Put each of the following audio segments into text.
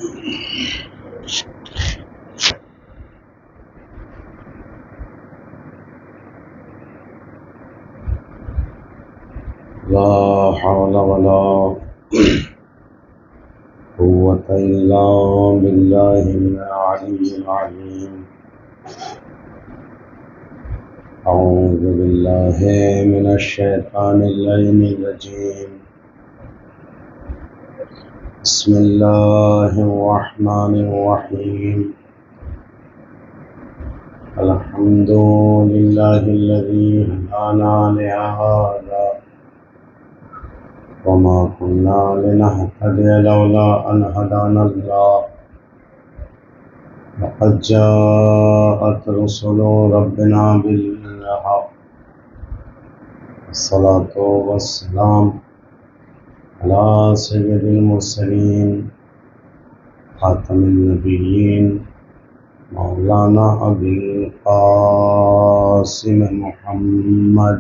لا حول ولا قوة إلا بالله العلي العظيم. أعوذ بالله من الشيطان اللعين الرجيم. بسم الله الرحمن الرحيم. الحمد لله الذي هدانا لهذا وما كنا لنهتدي لولا أن هدانا الله. لقد جاءت رسل ربنا بالحق. الصلاة والسلام على سيد المرسلين خاتم النبيين مولانا أبي القاسم محمد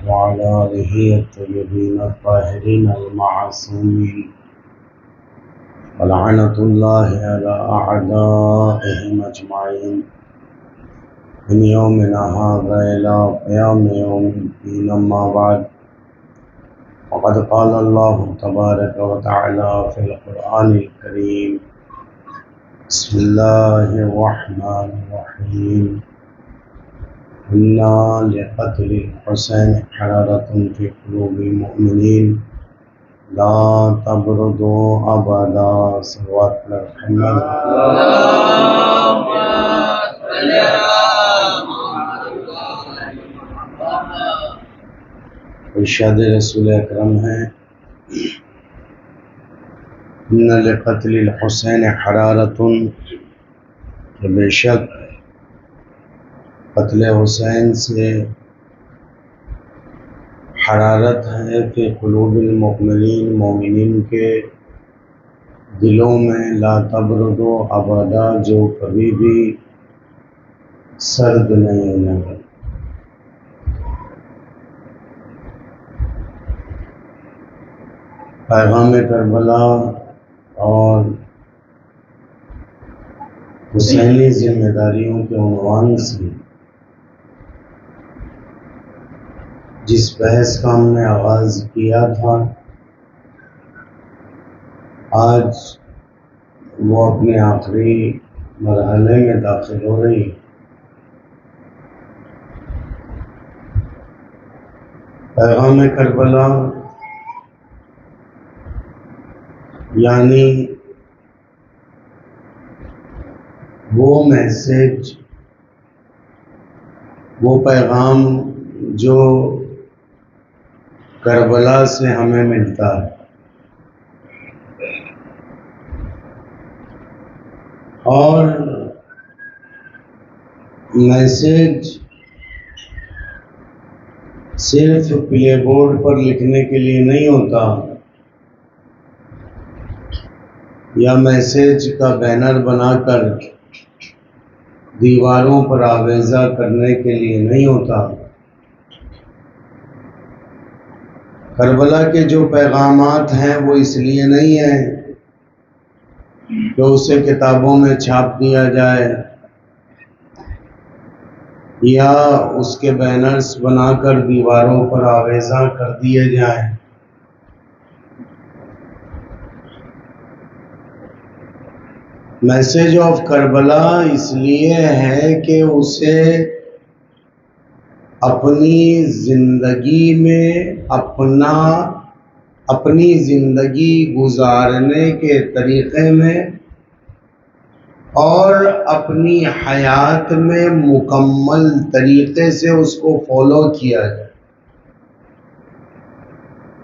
وعلى آله الطيبين الطاهرين المعصومين ولعنة الله على أعدائهم أجمعين من يومنا هذا إلى قيام يوم الدين. أما بعد، وقد قال الله تبارك وتعالى في القرآن الكريم: بسم الله الرحمن الرحيم. إنا لقتل الحسين حرارة في قلوب المؤمنين لا تبردوا أبدا. صلوات محمد. ارشاد رسول اکرم ہے: ان لقتل الحسین حرارۃ، کہ بے شک قتل حسین سے حرارت ہے کہ قلوب المؤمنین، مومنین کے دلوں میں، لا تبردو ابدا، جو کبھی بھی سرد نہیں ہونے والی. پیغام کربلا اور حسینی ذمہ داریوں کے عنوان سے جس بحث کا ہم نے آغاز کیا تھا، آج وہ اپنے آخری مرحلے میں داخل ہو رہی. پیغام کربلا یعنی وہ میسج، وہ پیغام جو کربلا سے ہمیں ملتا ہے، اور میسج صرف پلے بورڈ پر لکھنے کے لیے نہیں ہوتا، یا میسج کا بینر بنا کر دیواروں پر آویزہ کرنے کے لیے نہیں ہوتا. کربلا کے جو پیغامات ہیں وہ اس لیے نہیں ہیں کہ اسے کتابوں میں چھاپ دیا جائے یا اس کے بینرز بنا کر دیواروں پر آویزاں کر دیے جائیں. میسج آف کربلا اس لیے ہے کہ اسے اپنی زندگی میں اپنی زندگی گزارنے کے طریقے میں اور اپنی حیات میں مکمل طریقے سے اس کو فالو کیا جائے.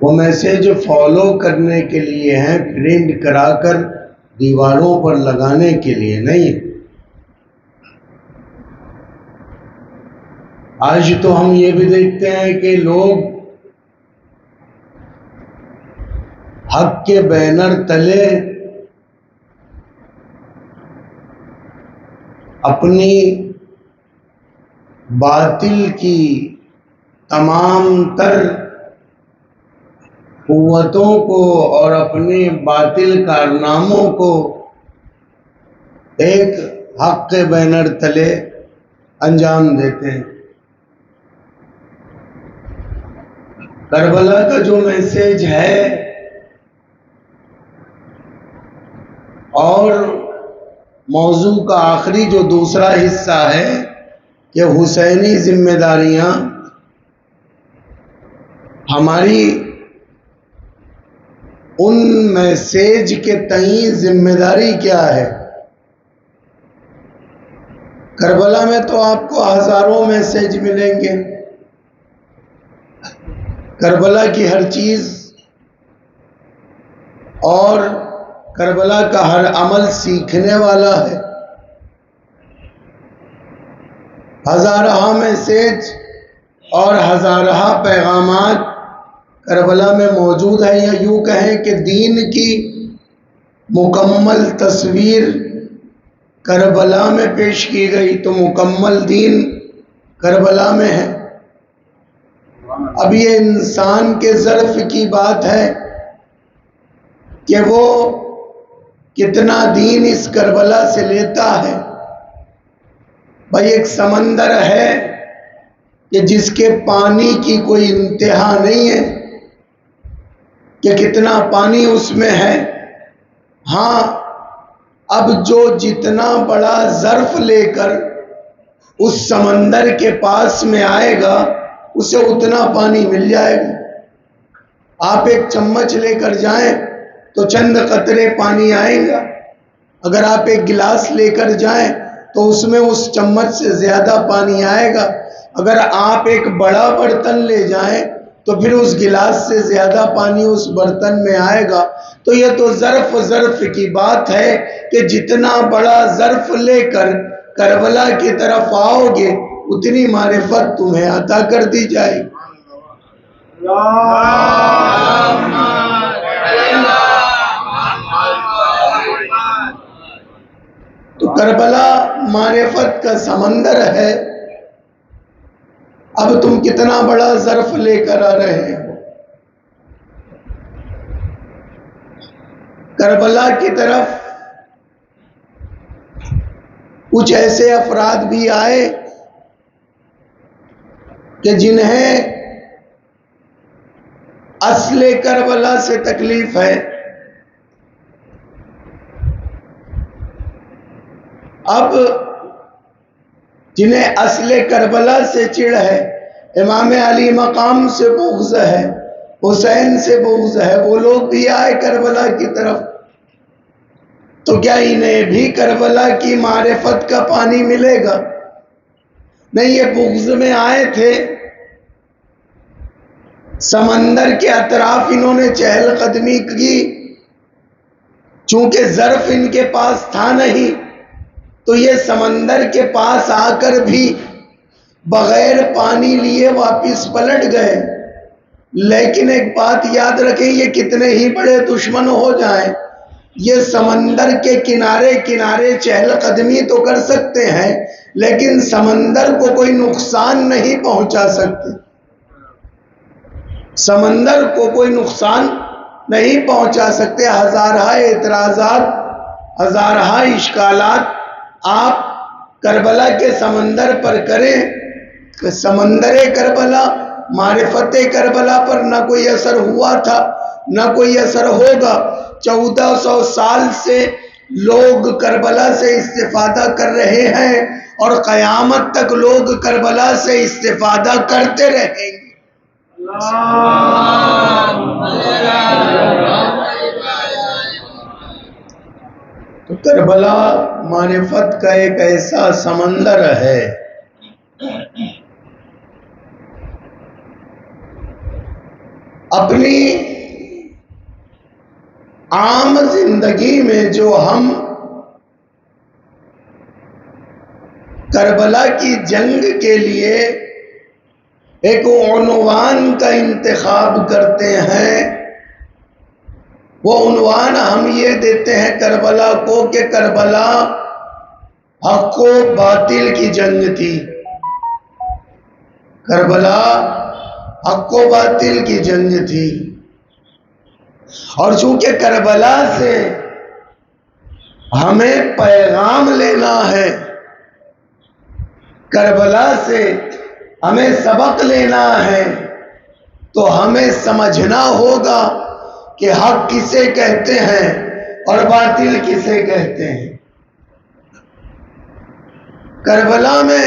وہ میسج فالو کرنے کے لیے ہیں، پرنٹ کرا کر دیواروں پر لگانے کے لیے نہیں. آج تو ہم یہ بھی دیکھتے ہیں کہ لوگ حق کے بینر تلے اپنی باطل کی تمام تر قوتوں کو اور اپنے باطل کارناموں کو ایک حق کے بینر تلے انجام دیتے ہیں۔ کربلا کا جو میسج ہے اور موضوع کا آخری جو دوسرا حصہ ہے کہ حسینی ذمہ داریاں، ہماری ان میسیج کے تئیں ذمہ داری کیا ہے؟ کربلا میں تو آپ کو ہزاروں میسیج ملیں گے، کربلا کی ہر چیز اور کربلا کا ہر عمل سیکھنے والا ہے۔ ہزارہ میسیج اور ہزارہ پیغامات کربلا میں موجود ہیں، یا یوں کہیں کہ دین کی مکمل تصویر کربلا میں پیش کی گئی، تو مکمل دین کربلا میں ہے۔ اب یہ انسان کے ظرف کی بات ہے کہ وہ کتنا دین اس کربلا سے لیتا ہے۔ بھائی ایک سمندر ہے کہ جس کے پانی کی کوئی انتہا نہیں ہے کہ کتنا پانی اس میں ہے۔ ہاں، اب جو جتنا بڑا ظرف لے کر اس سمندر کے پاس میں آئے گا اسے اتنا پانی مل جائے گا۔ آپ ایک چمچ لے کر جائیں تو چند قطرے پانی آئیں گا، اگر آپ ایک گلاس لے کر جائیں تو اس میں اس چمچ سے زیادہ پانی آئے گا، اگر آپ ایک بڑا برتن لے جائیں تو پھر اس گلاس سے زیادہ پانی اس برتن میں آئے گا۔ تو یہ تو ظرف کی بات ہے کہ جتنا بڑا ظرف لے کر کربلا کی طرف آؤ گے اتنی معرفت تمہیں عطا کر دی جائے گی۔ تو کربلا معرفت کا سمندر ہے، اب تم کتنا بڑا ظرف لے کر آ رہے ہو۔ کربلا کی طرف کچھ ایسے افراد بھی آئے کہ جنہیں اصل کربلا سے تکلیف ہے۔ اب جنہیں اصل کربلا سے چڑ ہے، امام علی مقام سے بغض ہے، حسین سے بغض ہے، وہ لوگ بھی آئے کربلا کی طرف، تو کیا انہیں بھی کربلا کی معرفت کا پانی ملے گا؟ نہیں، یہ بغض میں آئے تھے، سمندر کے اطراف انہوں نے چہل قدمی کی، چونکہ ظرف ان کے پاس تھا نہیں تو یہ سمندر کے پاس آ کر بھی بغیر پانی لیے واپس پلٹ گئے۔ لیکن ایک بات یاد رکھیں، یہ کتنے ہی بڑے دشمن ہو جائیں، یہ سمندر کے کنارے کنارے چہل قدمی تو کر سکتے ہیں لیکن سمندر کو کوئی نقصان نہیں پہنچا سکتے، سمندر کو کوئی نقصان نہیں پہنچا سکتے۔ ہزارہ اعتراضات، ہزارہ اشکالات آپ کربلا کے سمندر پر کریں کہ سمندر کربلا، معرفت کربلا پر نہ کوئی اثر ہوا تھا نہ کوئی اثر ہوگا۔ 1400 سال سے لوگ کربلا سے استفادہ کر رہے ہیں اور قیامت تک لوگ کربلا سے استفادہ کرتے رہیں گے۔ تو کربلا معرفت کا ایک ایسا سمندر ہے، اپنی عام زندگی میں جو ہم کربلا کی جنگ کے لیے ایک عنوان کا انتخاب کرتے ہیں، وہ عنوان ہم یہ دیتے ہیں کربلا کو کہ کربلا حق و باطل کی جنگ تھی، کربلا حق و باطل کی جنگ تھی، اور چونکہ کربلا سے ہمیں پیغام لینا ہے، کربلا سے ہمیں سبق لینا ہے، تو ہمیں سمجھنا ہوگا کہ حق کسے کہتے ہیں اور باطل کسے کہتے ہیں۔ کربلا میں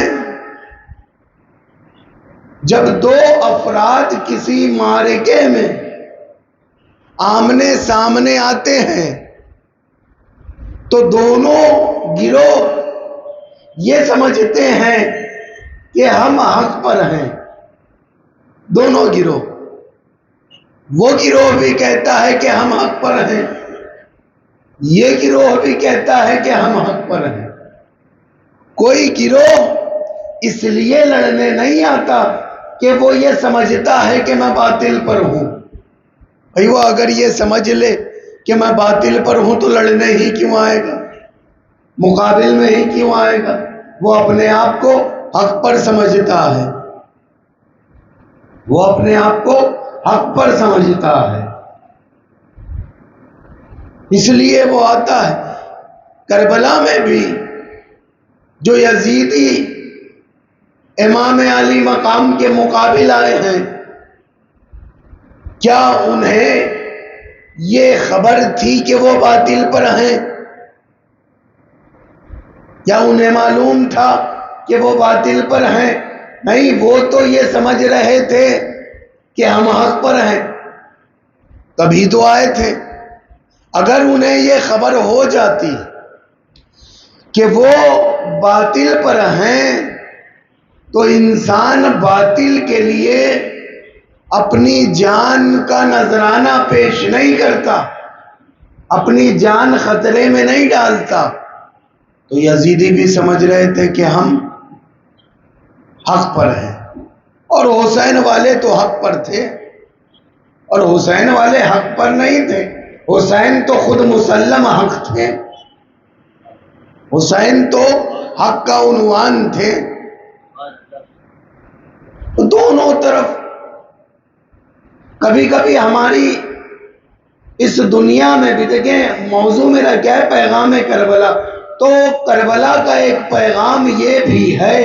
جب دو افراد کسی معرکے میں آمنے سامنے آتے ہیں تو دونوں گروہ یہ سمجھتے ہیں کہ ہم حق پر ہیں، دونوں گروہ، وہ گروہ بھی کہتا ہے کہ ہم حق پر ہیں، یہ گروہ بھی کہتا ہے کہ ہم حق پر ہیں۔ کوئی گروہ اس لیے لڑنے نہیں آتا کہ وہ یہ سمجھتا ہے کہ میں باطل پر ہوں۔ بھئی وہ اگر یہ سمجھ لے کہ میں باطل پر ہوں تو لڑنے ہی کیوں آئے گا، مقابل میں ہی کیوں آئے گا؟ وہ اپنے آپ کو حق پر سمجھتا ہے، وہ اپنے آپ کو حق پر سمجھتا ہے، اس لیے وہ آتا ہے۔ کربلا میں بھی جو یزیدی امام علی مقام کے مقابل آئے ہیں، کیا انہیں یہ خبر تھی کہ وہ باطل پر ہیں؟ کیا انہیں معلوم تھا کہ وہ باطل پر ہیں؟ نہیں، وہ تو یہ سمجھ رہے تھے کہ ہم حق پر ہیں، تبھی تو آئے تھے۔ اگر انہیں یہ خبر ہو جاتی کہ وہ باطل پر ہیں تو انسان باطل کے لیے اپنی جان کا نذرانہ پیش نہیں کرتا، اپنی جان خطرے میں نہیں ڈالتا۔ تو یزیدی بھی سمجھ رہے تھے کہ ہم حق پر ہیں، اور حسین والے تو حق پر تھے، اور حسین والے حق پر نہیں تھے، حسین تو خود مسلم حق تھے، حسین تو حق کا عنوان تھے۔ دونوں طرف کبھی کبھی ہماری اس دنیا میں بھی دیکھیں، موضوع میرا کیا ہے؟ پیغام کربلا۔ تو کربلا کا ایک پیغام یہ بھی ہے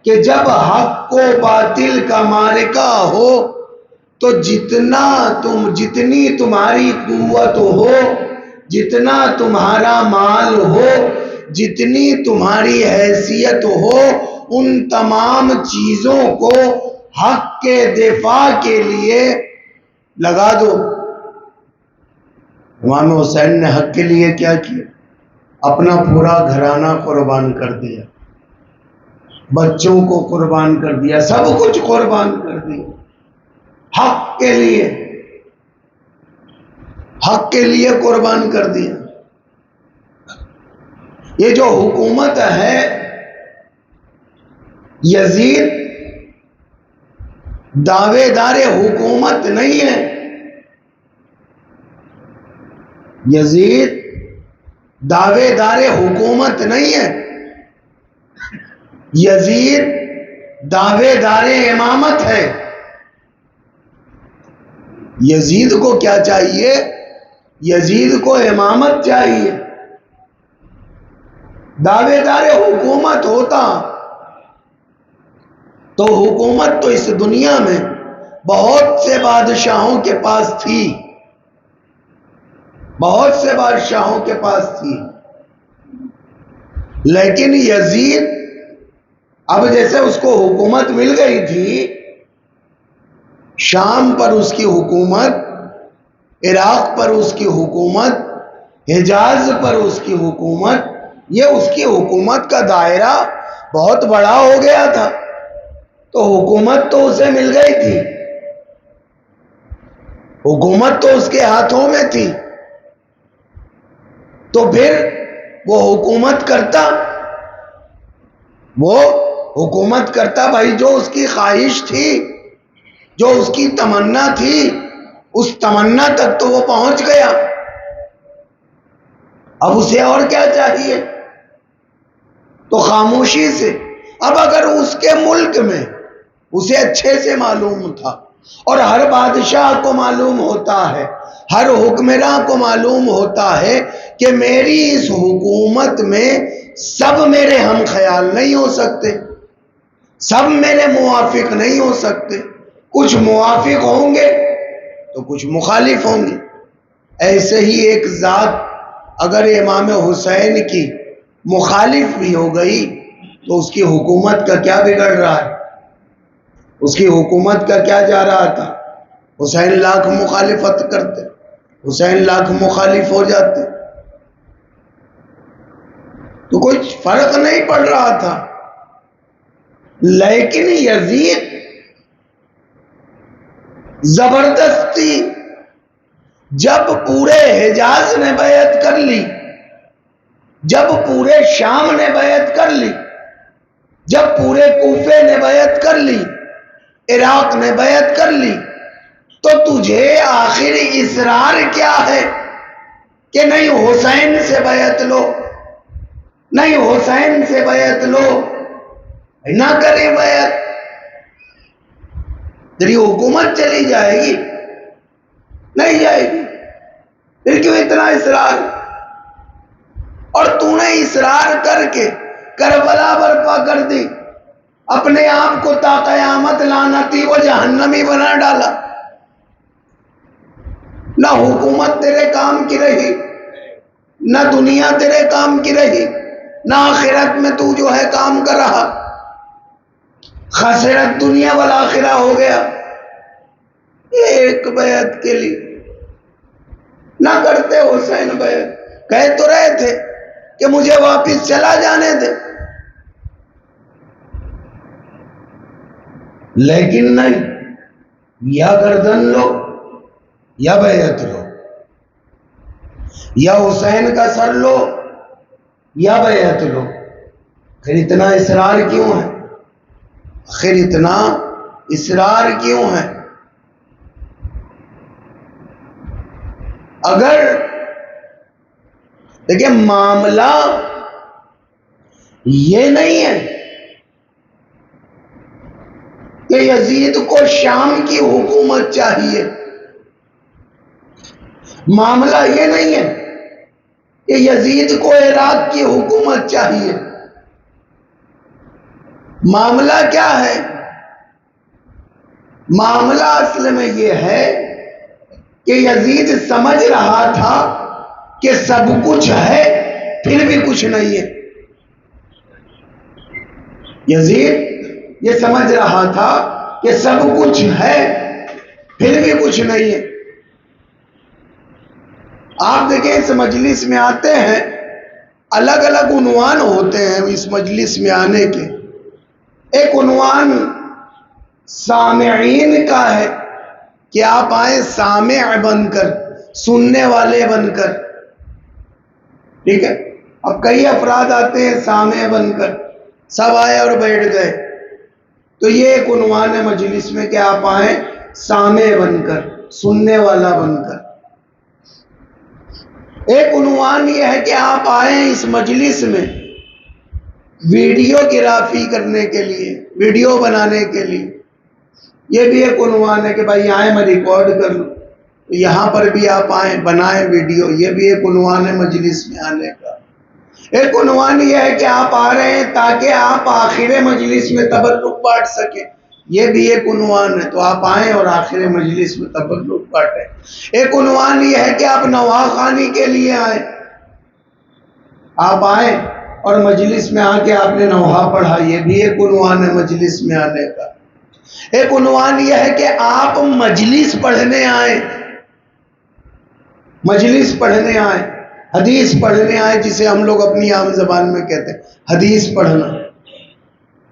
کہ جب حق و باطل کا معرکہ ہو تو جتنی تمہاری قوت ہو، جتنا تمہارا مال ہو، جتنی تمہاری حیثیت ہو، ان تمام چیزوں کو حق کے دفاع کے لیے لگا دو۔ امام حسین نے حق کے لیے کیا کیا؟ اپنا پورا گھرانہ قربان کر دیا، بچوں کو قربان کر دیا، سب کچھ قربان کر دیا، حق کے لیے، حق کے لیے قربان کر دیا۔ یہ جو حکومت ہے، یزید دعوے دار حکومت نہیں ہے، یزید دعوے دار حکومت نہیں ہے، یزید دعوے دار امامت ہے۔ یزید کو کیا چاہیے؟ یزید کو امامت چاہیے۔ دعوے دار حکومت ہوتا تو حکومت تو اس دنیا میں بہت سے بادشاہوں کے پاس تھی، بہت سے بادشاہوں کے پاس تھی، لیکن یزید اب جیسے اس کو حکومت مل گئی تھی، شام پر اس کی حکومت، عراق پر اس کی حکومت، حجاز پر اس کی حکومت، یہ اس کی حکومت کا دائرہ بہت بڑا ہو گیا تھا، تو حکومت تو اسے مل گئی تھی، حکومت تو اس کے ہاتھوں میں تھی، تو پھر وہ حکومت کرتا بھائی، جو اس کی خواہش تھی، جو اس کی تمنا تھی، اس تمنا تک تو وہ پہنچ گیا، اب اسے اور کیا چاہیے؟ تو خاموشی سے، اب اگر اس کے ملک میں اسے اچھے سے معلوم تھا اور ہر بادشاہ کو معلوم ہوتا ہے، ہر حکمراں کو معلوم ہوتا ہے کہ میری اس حکومت میں سب میرے ہم خیال نہیں ہو سکتے، سب میرے موافق نہیں ہو سکتے، کچھ موافق ہوں گے تو کچھ مخالف ہوں گے۔ ایسے ہی ایک ذات اگر امام حسین کی مخالف بھی ہو گئی تو اس کی حکومت کا کیا بگڑ رہا ہے؟ اس کی حکومت کا کیا جا رہا تھا؟ حسین لاکھ مخالفت کرتے، حسین لاکھ مخالف ہو جاتے تو کچھ فرق نہیں پڑ رہا تھا۔ لیکن یزید زبردستی جب پورے حجاز نے بیعت کر لی، جب پورے شام نے بیعت کر لی، جب پورے کوفے نے بیعت کر لی، عراق نے بیعت کر لی، تو تجھے آخر اصرار کیا ہے کہ نہیں حسین سے بیعت لو، نہیں حسین سے بیعت لو، نہ کریں بیعت، تیری حکومت چلی جائے گی؟ نہیں جائے گی، پھر کیوں اتنا اصرار؟ اور تو نے اصرار کر کے کربلا برپا کر دی، اپنے آپ کو تا قیامت لعنتی و جہنمی بنا ڈالا، نہ حکومت تیرے کام کی رہی، نہ دنیا تیرے کام کی رہی، نہ آخرت میں تو جو ہے کام کر رہا، خسرت دنیا والآخرہ ہو گیا ایک بیعت کے لیے۔ نہ کرتے حسین بیعت، کہہ تو رہے تھے کہ مجھے واپس چلا جانے دے، لیکن نہیں، یا گردن لو یا بیعت لو، یا حسین کا سر لو یا بیعت لو۔ پھر اتنا اصرار کیوں ہے؟ آخر اتنا اصرار کیوں ہے؟ اگر دیکھیں معاملہ یہ نہیں ہے کہ یزید کو شام کی حکومت چاہیے، معاملہ یہ نہیں ہے کہ یزید کو عراق کی حکومت چاہیے، معاملہ کیا ہے؟ معاملہ اصل میں یہ ہے کہ یزید سمجھ رہا تھا کہ سب کچھ ہے پھر بھی کچھ نہیں ہے، یزید یہ سمجھ رہا تھا کہ سب کچھ ہے پھر بھی کچھ نہیں ہے۔ آپ دیکھیں اس مجلس میں آتے ہیں، الگ الگ عنوان ہوتے ہیں اس مجلس میں آنے کے۔ ایک عنوان سامعین کا ہے کہ آپ آئیں سامع بن کر، سننے والے بن کر، ٹھیک ہے؟ اب کئی افراد آتے ہیں سامع بن کر، سب آئے اور بیٹھ گئے، تو یہ ایک عنوان ہے مجلس میں کہ آپ آئیں سامع بن کر، سننے والا بن کر۔ ایک عنوان یہ ہے کہ آپ آئیں اس مجلس میں ویڈیو گرافی کرنے کے لیے، ویڈیو بنانے کے لیے، یہ بھی ایک عنوان ہے کہ بھائی آئیں میں ریکارڈ کر لوں، یہاں پر بھی آپ آئیں بنائیں ویڈیو، یہ بھی ایک عنوان ہے مجلس میں آنے کا۔ ایک عنوان یہ ہے کہ آپ آ رہے ہیں تاکہ آپ آخر مجلس میں تبرک بانٹ سکیں، یہ بھی ایک عنوان ہے، تو آپ آئیں اور آخر مجلس میں تبرک بانٹیں۔ ایک عنوان یہ ہے کہ آپ نواح خوانی کے لیے آئیں، آپ آئیں اور مجلس میں آ کے آپ نے نوحہ پڑھا، یہ بھی ایک عنوان ہے مجلس میں آنے کا۔ ایک عنوان یہ ہے کہ آپ مجلس پڑھنے آئیں، مجلس پڑھنے آئیں، حدیث پڑھنے آئیں، جسے ہم لوگ اپنی عام زبان میں کہتے ہیں حدیث پڑھنا،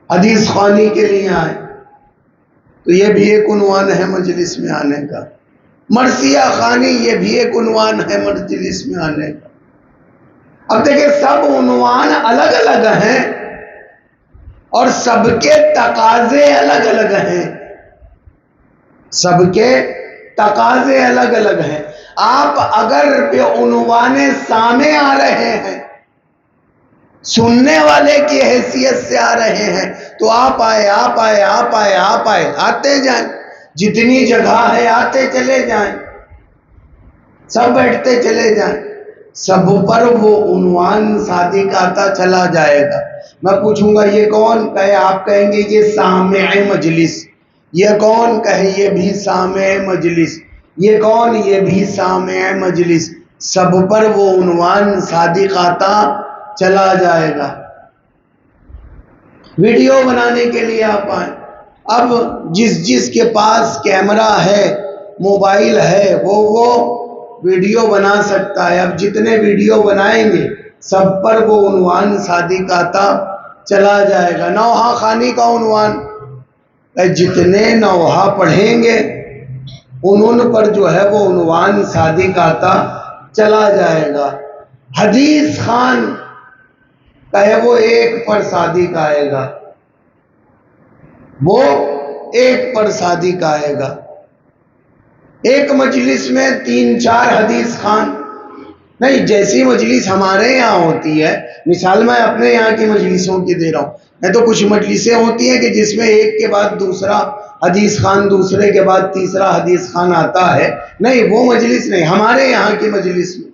حدیث خوانی کے لیے آئیں، تو یہ بھی ایک عنوان ہے مجلس میں آنے کا۔ مرثیہ خوانی، یہ بھی ایک عنوان ہے مجلس میں آنے کا۔ اب دیکھیں سب عنوان الگ الگ ہیں اور سب کے تقاضے الگ الگ ہیں، سب کے تقاضے الگ الگ ہیں۔ آپ اگر بے عنوان سامع آ رہے ہیں، سننے والے کی حیثیت سے آ رہے ہیں، تو آپ آئے، آپ آئے، آپ آئے، آپ آئے، آتے جائیں۔ جتنی جگہ ہے آتے چلے جائیں، سب بیٹھتے چلے جائیں، سب پر وہ عنوان صادق آتا چلا جائے گا۔ میں پوچھوں گا یہ کون کہے؟ آپ کہیں گے یہ سامع مجلس۔ یہ کون کہے؟ یہ بھی سامع مجلس۔ یہ کون؟ یہ بھی سامع مجلس۔ سب پر وہ عنوان صادق آتا چلا جائے گا۔ ویڈیو بنانے کے لیے آپ آئیں، اب جس کے پاس کیمرہ ہے، موبائل ہے، وہ ویڈیو بنا سکتا ہے۔ اب جتنے ویڈیو بنائیں گے سب پر وہ عنوان صادق آتا چلا جائے گا۔ نوحہ خوانی کا عنوان، جتنے نوحہ پڑھیں گے ان پر جو ہے وہ عنوان صادق آتا چلا جائے گا۔ حدیث خوان کہے وہ ایک پر صادق آئے گا، وہ ایک پر صادق آئے گا۔ ایک مجلس میں 3-4 حدیث خوان نہیں، جیسی مجلس ہمارے یہاں ہوتی ہے، مثال میں اپنے یہاں کی مجلسوں کی دے رہا ہوں، نہیں تو کچھ مجلسیں ہوتی ہیں کہ جس میں ایک کے بعد دوسرا حدیث خوان، دوسرے کے بعد تیسرا حدیث خوان آتا ہے، نہیں وہ مجلس نہیں۔ ہمارے یہاں کی مجلس میں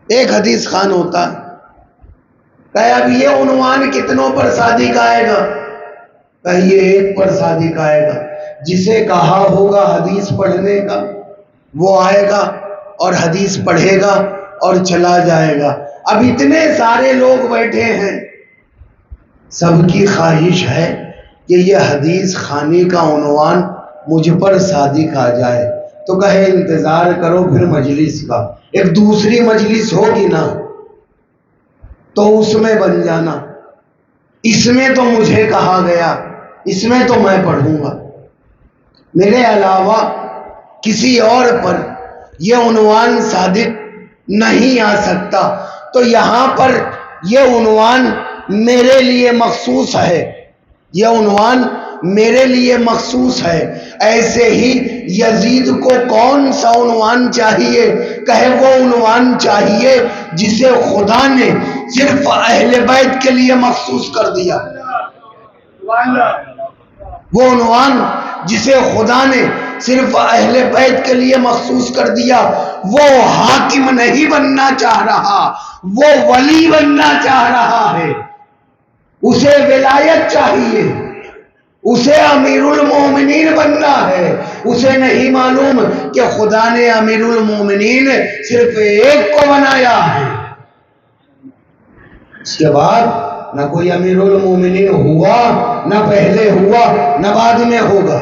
ایک حدیث خوان ہوتا ہے۔ کہ اب یہ عنوان کتنوں پر صادق آئے گا؟ کہ یہ ایک پر صادق آئے گا۔ جسے کہا ہوگا حدیث پڑھنے کا وہ آئے گا اور حدیث پڑھے گا اور چلا جائے گا۔ اب اتنے سارے لوگ بیٹھے ہیں، سب کی خواہش ہے کہ یہ حدیث خوانی کا عنوان مجھ پر صادق آ جائے، تو کہے انتظار کرو پھر مجلس کا، ایک دوسری مجلس ہوگی نا تو اس میں بن جانا، اس میں تو مجھے کہا گیا، اس میں تو میں پڑھوں گا، میرے علاوہ کسی اور پر یہ عنوان صادق نہیں آ سکتا۔ تو یہاں پر یہ عنوان میرے لیے مخصوص ہے، یہ عنوان میرے لیے مخصوص ہے۔ ایسے ہی یزید کو کون سا عنوان چاہیے؟ کہے وہ عنوان چاہیے جسے خدا نے صرف اہل بیت کے لیے مخصوص کر دیا، وہ عنوان جسے خدا نے صرف اہل بیت کے لیے مخصوص کر دیا۔ وہ حاکم نہیں بننا چاہ رہا، وہ ولی بننا چاہ رہا ہے، اسے ولایت چاہیے، اسے امیر المومنین بننا ہے۔ اسے نہیں معلوم کہ خدا نے امیر المومنین صرف ایک کو بنایا ہے، اس کے بعد نہ کوئی امیر المومنین ہوا، نہ پہلے ہوا، نہ بعد میں ہوگا۔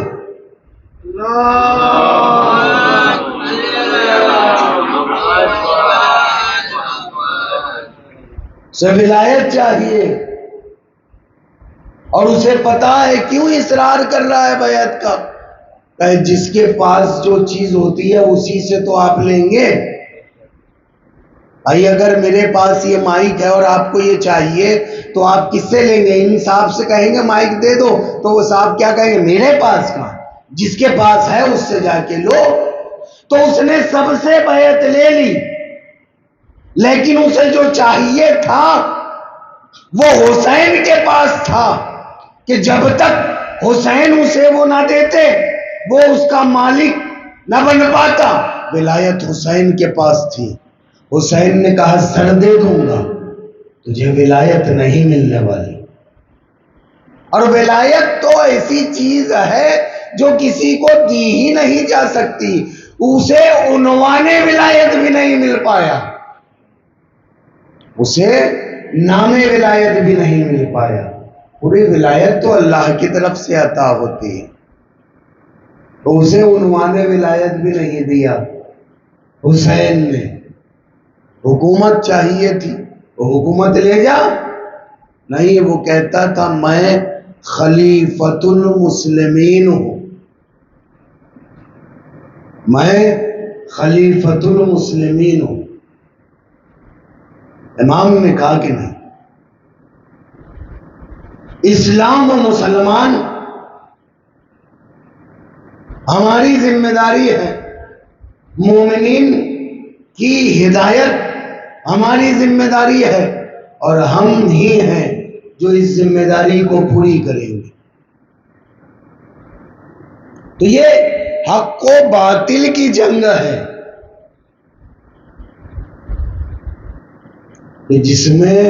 اسے ولایت چاہیے، اور اسے پتا ہے کیوں اصرار کر رہا ہے بیعت کا، کہ جس کے پاس جو چیز ہوتی ہے اسی سے تو آپ لیں گے۔ بھائی اگر میرے پاس یہ مائک ہے اور آپ کو یہ چاہیے تو آپ کس سے لیں گے؟ ان صاحب سے کہیں گے مائک دے دو، تو وہ صاحب کیا کہیں گے؟ میرے پاس کا، جس کے پاس ہے اس سے جا کے لو۔ تو اس نے سب سے بیعت لے لی، لیکن اسے جو چاہیے تھا وہ حسین کے پاس تھا، کہ جب تک حسین اسے وہ نہ دیتے وہ اس کا مالک نہ بن پاتا۔ ولایت حسین کے پاس تھی، حسین نے کہا سر دے دوں گا، تجھے ولایت نہیں ملنے والی۔ اور ولایت تو ایسی چیز ہے جو کسی کو دی ہی نہیں جا سکتی، اسے عنوان ولایت بھی نہیں مل پایا، اسے نام ولایت بھی نہیں مل پایا۔ پوری ولایت تو اللہ کی طرف سے عطا ہوتی ہے، تو اسے عنوان ولایت بھی نہیں دیا۔ حسین نے حکومت چاہیے تھی، وہ حکومت لے جا، نہیں، وہ کہتا تھا میں خلیفۃ المسلمین ہوں، میں خلیفۃ المسلمین ہوں۔ امام نے کہا کہ نہیں، اسلام و مسلمان ہماری ذمہ داری ہے، مومنین کی ہدایت ہماری ذمہ داری ہے، اور ہم ہی ہیں جو اس ذمہ داری کو پوری کریں گے۔ تو یہ حق و باطل کی جنگ ہے کہ جس میں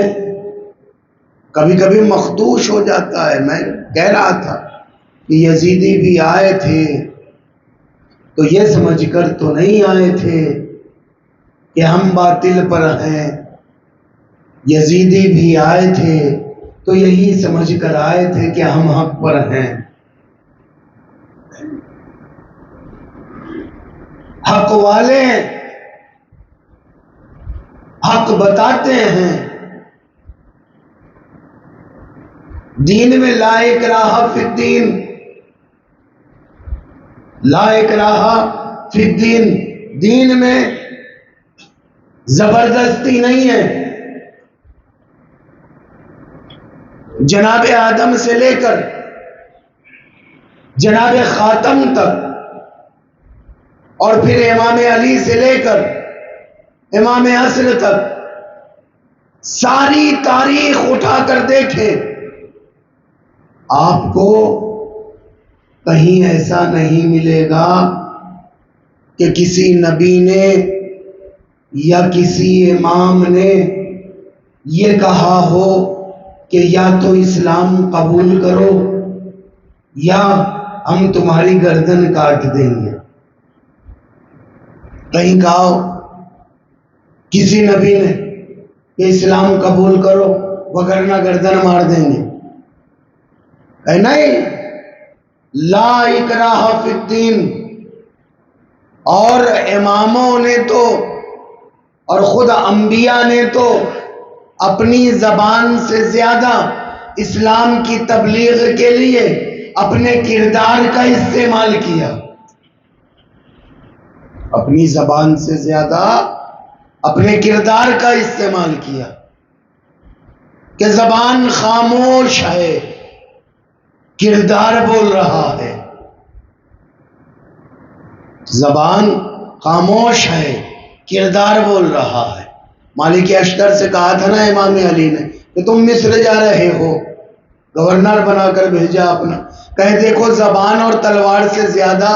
کبھی کبھی مخدوش ہو جاتا ہے. میں کہہ رہا تھا کہ یزیدی بھی آئے تھے تو یہ سمجھ کر تو نہیں آئے تھے کہ ہم باطل پر ہیں. یزیدی بھی آئے تھے تو یہی سمجھ کر آئے تھے کہ ہم حق پر ہیں. حق والے حق بتاتے ہیں. دین میں لا اکراہ فی الدین، لا اکراہ فی الدین، دین میں زبردستی نہیں ہے. جناب آدم سے لے کر جناب خاتم تک، اور پھر امام علی سے لے کر امام عصر تک، ساری تاریخ اٹھا کر دیکھیں، آپ کو کہیں ایسا نہیں ملے گا کہ کسی نبی نے یا کسی امام نے یہ کہا ہو کہ یا تو اسلام قبول کرو یا ہم تمہاری گردن کاٹ دیں گے. کہیں کہا ہو کسی نبی نے کہ اسلام قبول کرو وگرنہ گردن مار دیں گے؟ نہیں، لا اکراہ فی الدین. اور اماموں نے تو اور خود انبیاء نے تو اپنی زبان سے زیادہ اسلام کی تبلیغ کے لیے اپنے کردار کا استعمال کیا. اپنی زبان سے زیادہ اپنے کردار کا استعمال کیا کہ زبان خاموش ہے، کردار بول رہا ہے. زبان خاموش ہے، کردار بول رہا ہے. مالک اشتر سے کہا تھا نا امام علی نے کہ تم مصر جا رہے ہو، گورنر بنا کر بھیجا اپنا. کہے دیکھو زبان اور تلوار سے زیادہ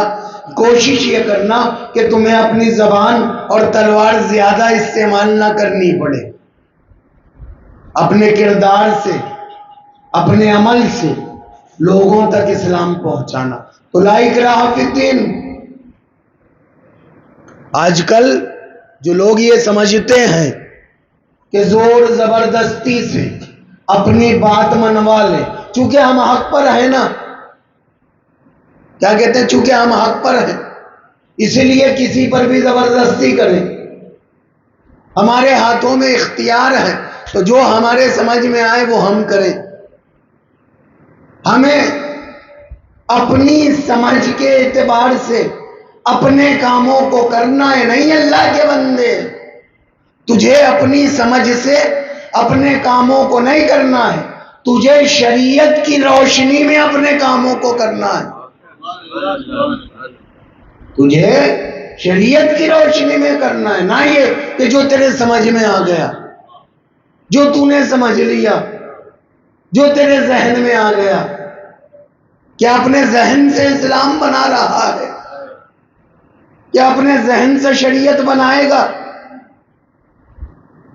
کوشش یہ کرنا کہ تمہیں اپنی زبان اور تلوار زیادہ استعمال نہ کرنی پڑے. اپنے کردار سے، اپنے عمل سے لوگوں تک اسلام پہنچانا. تو لا اکراہ فی الدین. آج کل جو لوگ یہ سمجھتے ہیں کہ زور زبردستی سے اپنی بات منوا لیں، چونکہ ہم حق پر ہیں نا، کیا کہتے ہیں، چونکہ ہم حق پر ہیں اسی لیے کسی پر بھی زبردستی کریں. ہمارے ہاتھوں میں اختیار ہے تو جو ہمارے سمجھ میں آئے وہ ہم کریں. ہمیں اپنی سمجھ کے اعتبار سے اپنے کاموں کو کرنا ہے. نہیں اللہ کے بندے، تجھے اپنی سمجھ سے اپنے کاموں کو نہیں کرنا ہے، تجھے شریعت کی روشنی میں اپنے کاموں کو کرنا ہے. تجھے شریعت کی روشنی میں کرنا ہے، نہ یہ کہ جو تیرے سمجھ میں آ گیا، جو تو نے سمجھ لیا، جو تیرے ذہن میں آ گیا. کیا اپنے ذہن سے اسلام بنا رہا ہے؟ کیا اپنے ذہن سے شریعت بنائے گا؟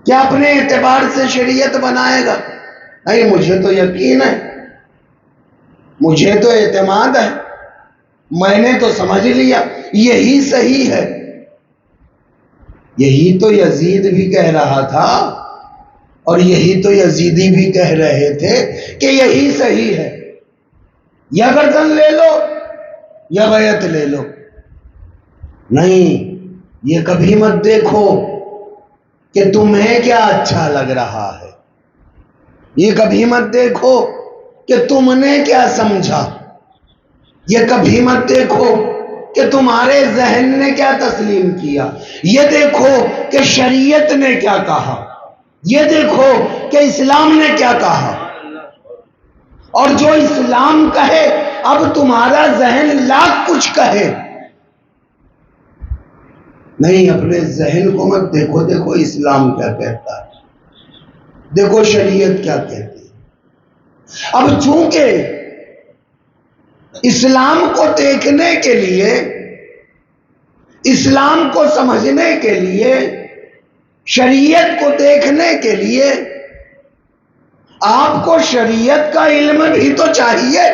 کیا اپنے اعتبار سے شریعت بنائے گا؟ نہیں، مجھے تو یقین ہے، مجھے تو اعتماد ہے، میں نے تو سمجھ لیا یہی صحیح ہے. یہی تو یزید بھی کہہ رہا تھا اور یہی تو یزیدی بھی کہہ رہے تھے کہ یہی صحیح ہے. یا گردن لے لو یا بیعت لے لو. نہیں، یہ کبھی مت دیکھو کہ تمہیں کیا اچھا لگ رہا ہے. یہ کبھی مت دیکھو کہ تم نے کیا سمجھا. یہ کبھی مت دیکھو کہ تمہارے ذہن نے کیا تسلیم کیا. یہ دیکھو کہ شریعت نے کیا کہا. یہ دیکھو کہ اسلام نے کیا کہا. اور جو اسلام کہے، اب تمہارا ذہن لاکھ کچھ کہے، نہیں، اپنے ذہن کو مت دیکھو. دیکھو اسلام کیا کہتا ہے، دیکھو شریعت کیا کہتی ہے. اب چونکہ اسلام کو دیکھنے کے لیے، اسلام کو سمجھنے کے لیے، شریعت کو دیکھنے کے لیے آپ کو شریعت کا علم بھی تو چاہیے۔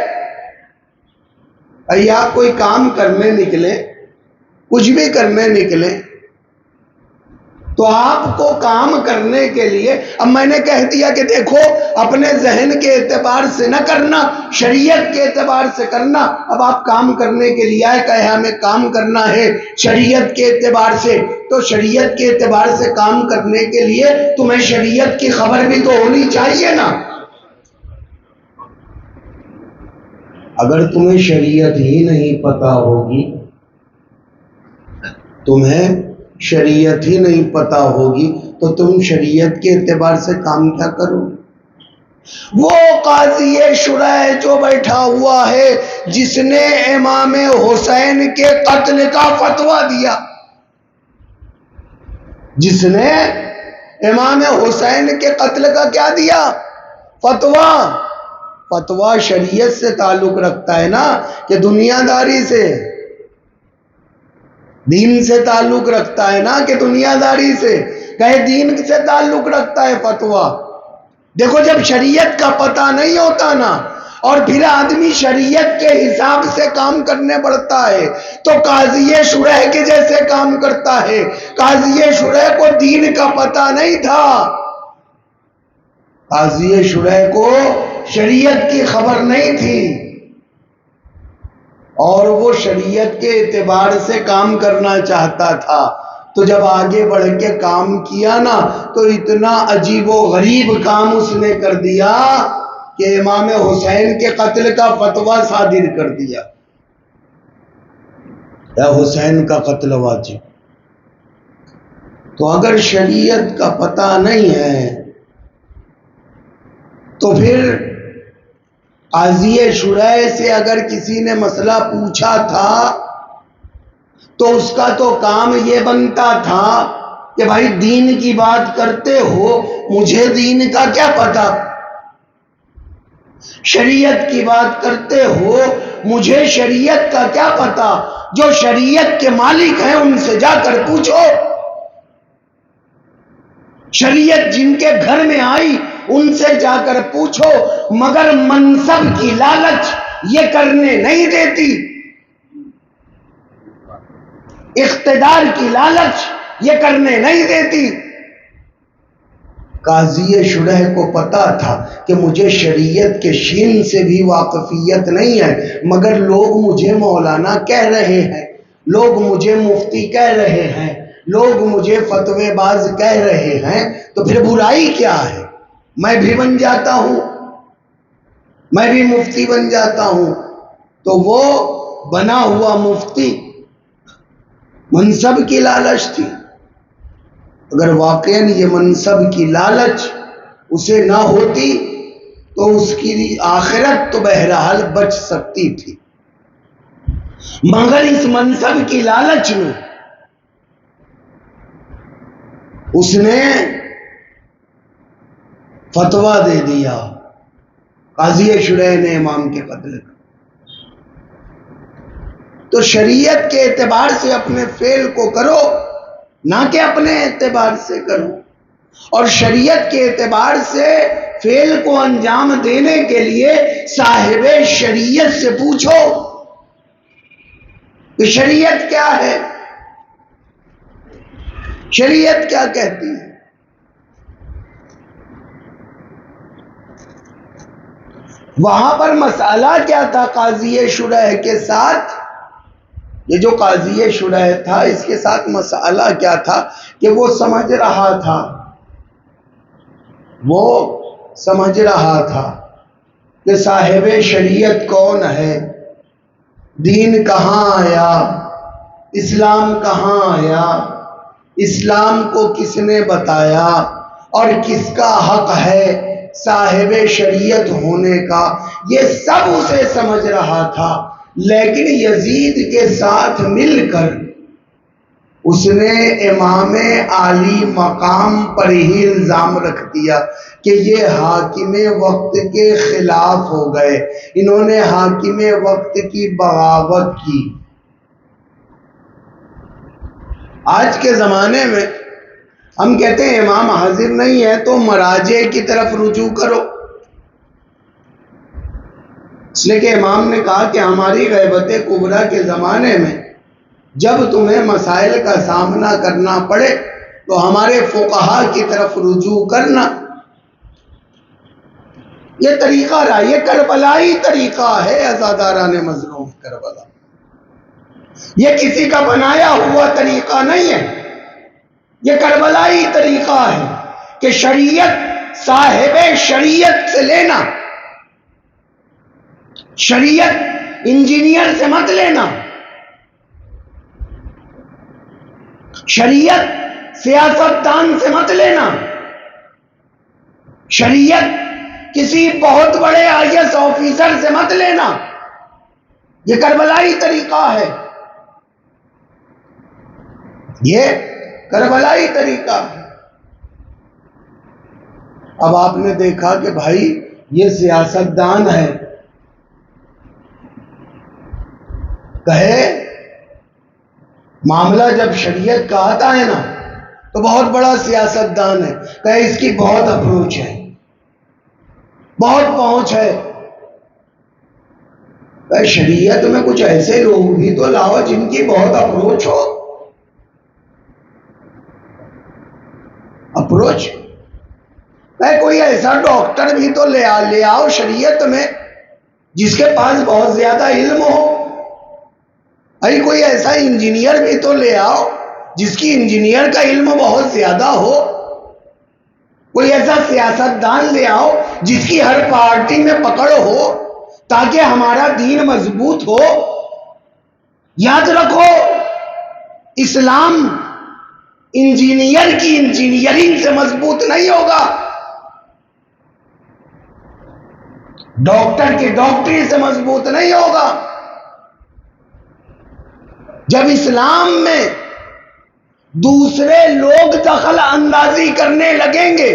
آپ کوئی کام کرنے نکلے، کچھ بھی کرنے نکلے، تو آپ کو کام کرنے کے لیے، اب میں نے کہہ دیا کہ دیکھو اپنے ذہن کے اعتبار سے نہ کرنا، شریعت کے اعتبار سے کرنا۔ اب آپ کام کرنے کے لیے آئے، کہے ہمیں کام کرنا ہے شریعت کے اعتبار سے، تو شریعت کے اعتبار سے کام کرنے کے لیے تمہیں شریعت کی خبر بھی تو ہونی چاہیے نا۔ اگر تمہیں شریعت ہی نہیں پتا ہوگی، تمہیں شریعت ہی نہیں پتا ہوگی تو تم شریعت کے اعتبار سے کام کیا کرو؟ وہ قاضی شرح جو بیٹھا ہوا ہے، جس نے امام حسین کے قتل کا فتویٰ دیا، جس نے امام حسین کے قتل کا کیا دیا؟ فتویٰ۔ فتویٰ شریعت سے تعلق رکھتا ہے نا، کہ دنیا داری سے؟ دین سے تعلق رکھتا ہے نا کہ دنیا داری سے؟ کہے دین سے تعلق رکھتا ہے فتویٰ۔ دیکھو جب شریعت کا پتہ نہیں ہوتا نا، اور پھر آدمی شریعت کے حساب سے کام کرنے پڑتا ہے، تو قاضی شرح کے جیسے کام کرتا ہے۔ قاضی شرح کو دین کا پتہ نہیں تھا، قاضی شرح کو شریعت کی خبر نہیں تھی، اور وہ شریعت کے اعتبار سے کام کرنا چاہتا تھا۔ تو جب آگے بڑھ کے کام کیا نا، تو اتنا عجیب و غریب کام اس نے کر دیا کہ امام حسین کے قتل کا فتویٰ صادر کر دیا۔ یا حسین کا قتل واجب۔ تو اگر شریعت کا پتہ نہیں ہے تو پھر قاضی شرح سے اگر کسی نے مسئلہ پوچھا تھا تو اس کا تو کام یہ بنتا تھا کہ بھائی دین کی بات کرتے ہو، مجھے دین کا کیا پتا؟ شریعت کی بات کرتے ہو، مجھے شریعت کا کیا پتا؟ جو شریعت کے مالک ہیں ان سے جا کر پوچھو، شریعت جن کے گھر میں آئی ان سے جا کر پوچھو۔ مگر منصب کی لالچ یہ کرنے نہیں دیتی، اقتدار کی لالچ یہ کرنے نہیں دیتی۔ قاضی شرح کو پتا تھا کہ مجھے شریعت کے شین سے بھی واقفیت نہیں ہے، مگر لوگ مجھے مولانا کہہ رہے ہیں، لوگ مجھے مفتی کہہ رہے ہیں، لوگ مجھے فتوی باز کہہ رہے ہیں، تو پھر برائی کیا ہے؟ میں بھی بن جاتا ہوں، میں بھی مفتی بن جاتا ہوں۔ تو وہ بنا ہوا مفتی منصب کی لالچ تھی۔ اگر واقعاً یہ منصب کی لالچ اسے نہ ہوتی تو اس کی آخرت تو بہرحال بچ سکتی تھی، مگر اس منصب کی لالچ میں اس نے فتویٰ دے دیا قاضی شرح نے امام کے قتل کا۔ تو شریعت کے اعتبار سے اپنے فعل کو کرو، نہ کہ اپنے اعتبار سے کرو، اور شریعت کے اعتبار سے فعل کو انجام دینے کے لیے صاحب شریعت سے پوچھو کہ شریعت کیا ہے، شریعت کیا کہتی ہے۔ وہاں پر مسئلہ کیا تھا قاضی شرح کے ساتھ؟ یہ جو قاضی شرح تھا اس کے ساتھ مسئلہ کیا تھا کہ وہ سمجھ رہا تھا، وہ سمجھ رہا تھا کہ صاحب شریعت کون ہے، دین کہاں آیا، اسلام کہاں آیا، اسلام کو کس نے بتایا، اور کس کا حق ہے صاحب شریعت ہونے کا، یہ سب اسے سمجھ رہا تھا۔ لیکن یزید کے ساتھ مل کر اس نے امام عالی مقام پر ہی الزام رکھ دیا کہ یہ حاکم وقت کے خلاف ہو گئے، انہوں نے حاکم وقت کی بغاوت کی۔ آج کے زمانے میں ہم کہتے ہیں امام حاضر نہیں ہے تو مراجع کی طرف رجوع کرو، اس لیے کہ امام نے کہا کہ ہماری غیبت کبریٰ کے زمانے میں جب تمہیں مسائل کا سامنا کرنا پڑے تو ہمارے فقہا کی طرف رجوع کرنا۔ یہ طریقہ رہا، یہ کربلائی طریقہ ہے عزاداران مظلوم کربلا، یہ کسی کا بنایا ہوا طریقہ نہیں ہے، یہ کربلائی طریقہ ہے کہ شریعت صاحب شریعت سے لینا، شریعت انجینئر سے مت لینا، شریعت سیاستدان سے مت لینا، شریعت کسی بہت بڑے IAS آفیسر سے مت لینا، یہ کربلائی طریقہ ہے، یہ کربلائی طریقہ ہے۔ اب آپ نے دیکھا کہ بھائی یہ سیاستدان ہے، کہے معاملہ جب شریعت کا آتا ہے نا تو بہت بڑا سیاستدان ہے، کہے اس کی بہت اپروچ ہے، بہت پہنچ ہے، کہے شریعت میں کچھ ایسے لوگ بھی تو لاؤ جن کی بہت اپروچ ہو، اپروچ، کہے کوئی ایسا ڈاکٹر بھی تو لے آؤ شریعت میں جس کے پاس بہت زیادہ علم ہو، بھائی کوئی ایسا انجینئر بھی تو لے آؤ جس کی انجینئر کا علم بہت زیادہ ہو، کوئی ایسا سیاستدان لے آؤ جس کی ہر پارٹی میں پکڑ ہو تاکہ ہمارا دین مضبوط ہو۔ یاد رکھو اسلام انجینئر کی انجینئرنگ سے مضبوط نہیں ہوگا، ڈاکٹر کی ڈاکٹری سے مضبوط نہیں ہوگا۔ جب اسلام میں دوسرے لوگ دخل اندازی کرنے لگیں گے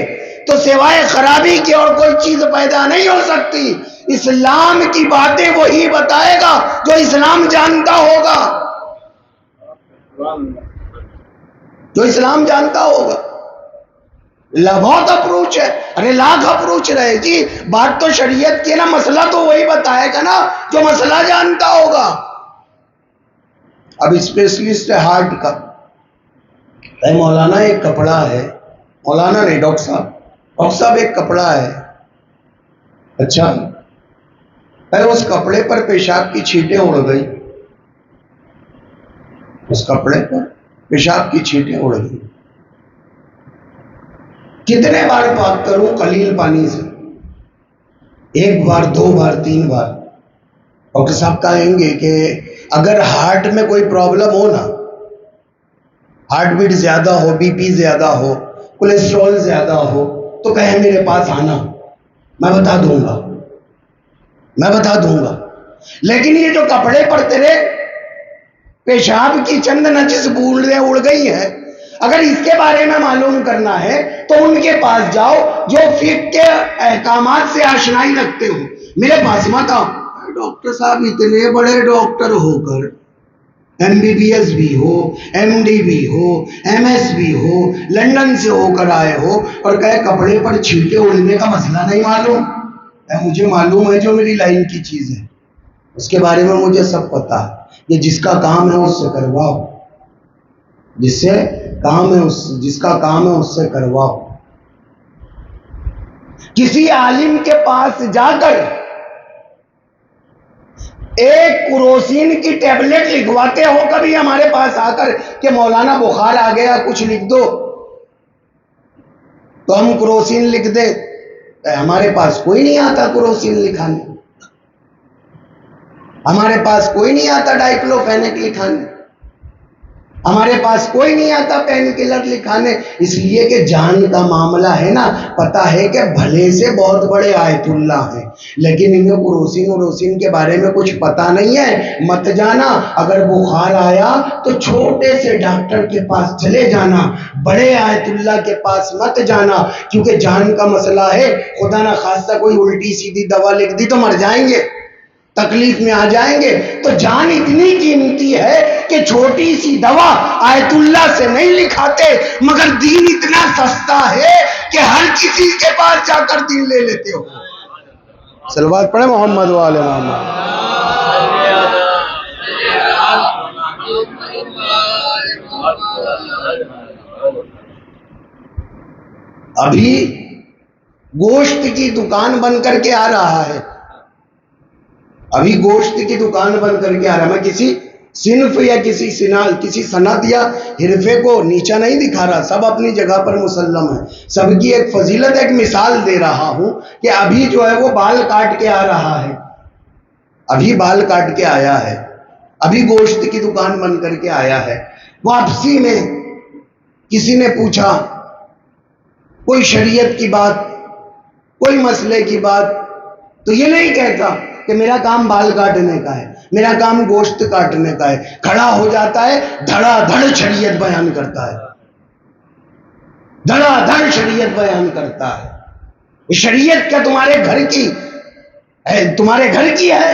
تو سوائے خرابی کی اور کوئی چیز پیدا نہیں ہو سکتی۔ اسلام کی باتیں وہی بتائے گا جو اسلام جانتا ہوگا، جو اسلام جانتا ہوگا۔ بہت اپروچ ہے، ارے لاکھ اپروچ رہے جی، بات تو شریعت کی نا، مسئلہ تو وہی بتائے گا نا جو مسئلہ جانتا ہوگا۔ اب اسپیشلسٹ ہارٹ کا، اے مولانا ایک کپڑا ہے، مولانا نہیں ڈاکٹر صاحب ایک کپڑا ہے، اچھا اے اس کپڑے پر پیشاب کی چھینٹیں اڑ گئی، اس کپڑے پر پیشاب کی چھینٹیں اڑ گئی، کتنے بار پاک کروں قلیل پانی سے؟ ایک بار، دو بار، تین بار؟ ڈاکٹر صاحب کہیں گے کہ اگر ہارٹ میں کوئی پرابلم ہو نا، ہارٹ بیٹ زیادہ ہو، بی پی زیادہ ہو، کولیسٹرول زیادہ ہو تو کہیں میرے پاس آنا، میں بتا دوں گا، میں بتا دوں گا۔ لیکن یہ جو کپڑے پر تیرے پیشاب کی چند نجس بوندیں اڑ گئی ہیں، اگر اس کے بارے میں معلوم کرنا ہے تو ان کے پاس جاؤ جو فقہ کے احکامات سے آشنائی رکھتے ہو، میرے پاس مت آؤ۔ ڈاکٹر صاحب اتنے بڑے ڈاکٹر ہو کر، MBBS بھی ہو، MD بھی ہو، MS بھی ہو، لندن سے ہو کر آئے ہو اور کہے کپڑے پر چھینٹیں اڑنے کا مسئلہ نہیں معلوم؟ مجھے معلوم ہے جو میری لائن کی چیز ہے، اس کے بارے میں مجھے سب پتا ہے، یہ جس کا کام ہے اس سے کرواؤ، جس سے کام ہے جس کا کام ہے اس سے کرواؤ۔ کسی عالم کے پاس جا کر ایک کروسین کی ٹیبلٹ لکھواتے ہو کبھی ہمارے پاس آ کر کہ مولانا بخار آ گیا کچھ لکھ دو، تو ہم کروسین لکھ دیں؟ ہمارے پاس کوئی نہیں آتا کروسین لکھانے، ہمارے پاس کوئی نہیں آتا ڈائکلوفینک لکھانے۔ ہمارے پاس کوئی نہیں آتا پین کلر لکھانے، اس لیے کہ جان کا معاملہ ہے نا، پتا ہے کہ بھلے سے بہت بڑے آیت اللہ ہیں، لیکن انہیں کروسین کے بارے میں کچھ پتا نہیں ہے، مت جانا۔ اگر بخار آیا تو چھوٹے سے ڈاکٹر کے پاس چلے جانا، بڑے آیت اللہ کے پاس مت جانا، کیونکہ جان کا مسئلہ ہے، خدا نہ خواستہ کوئی الٹی سیدھی دوا لکھ دی تو مر جائیں گے، تکلیف میں آ جائیں گے۔ تو جان اتنی قیمتی ہے کہ چھوٹی سی دوا آیت اللہ سے نہیں لکھاتے، مگر دین اتنا سستا ہے کہ ہر کسی کے پاس جا کر دین لے لیتے ہو۔ صلوات پڑھیں محمد و آل محمد۔ ابھی گوشت کی دکان بن کر کے آ رہا ہے، ابھی گوشت کی دکان بن کر کے آ رہا ہے۔ میں کسی صنف یا کسی صنعت یا حرفے کو نیچا نہیں دکھا رہا، سب اپنی جگہ پر مسلم ہے، سب کی ایک فضیلت، ایک مثال دے رہا ہوں کہ ابھی جو ہے وہ بال کاٹ کے آ رہا ہے، ابھی بال کاٹ کے آیا ہے، ابھی گوشت کی دکان بن کر کے آیا ہے۔ واپسی میں کسی نے پوچھا کوئی شریعت کی بات، کوئی مسئلے کی بات، تو یہ نہیں کہتا کہ میرا کام بال کاٹنے کا ہے، میرا کام گوشت کاٹنے کا ہے، کھڑا ہو جاتا ہے، دھڑا دھڑ شریعت بیان کرتا ہے، دھڑا دھڑ شریعت بیان کرتا ہے۔ شریعت کیا تمہارے گھر کی ہے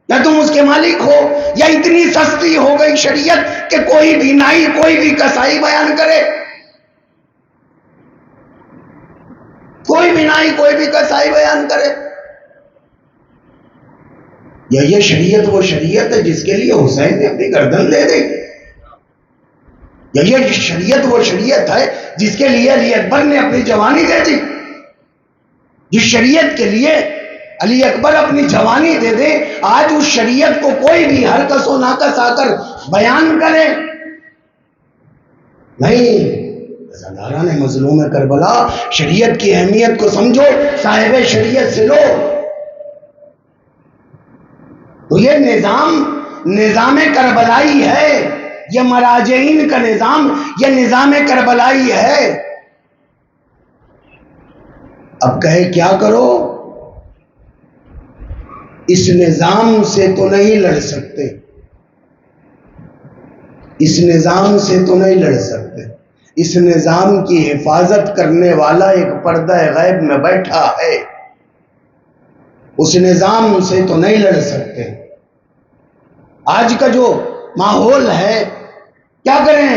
یا تم اس کے مالک ہو؟ یا اتنی سستی ہو گئی شریعت کہ کوئی بھی نائی، کوئی بھی کسائی بیان کرے، کوئی بھی نائی، کوئی بھی کسائی بیان کرے؟ یا یہ شریعت وہ شریعت ہے جس کے لیے حسین نے اپنی گردن دے دی؟ یا یہ شریعت وہ شریعت ہے جس کے لیے علی اکبر نے اپنی جوانی دے دی؟ جس شریعت کے لیے علی اکبر اپنی جوانی دے دے، آج اس شریعت کو کوئی بھی ہر کس و ناکس آ کر بیان کرے؟ نہیں۔ رضاکاران مظلوم کربلا، شریعت کی اہمیت کو سمجھو، صاحب شریعت سے لو۔ تو یہ نظام کربلائی ہے، یہ مراجعین کا نظام، یہ نظام کربلائی ہے۔ اب کہے کیا کرو؟ اس نظام سے تو نہیں لڑ سکتے، اس نظام سے تو نہیں لڑ سکتے، اس نظام کی حفاظت کرنے والا ایک پردہ غیب میں بیٹھا ہے، اس نظام سے تو نہیں لڑ سکتے۔ آج کا جو ماحول ہے، کیا کریں؟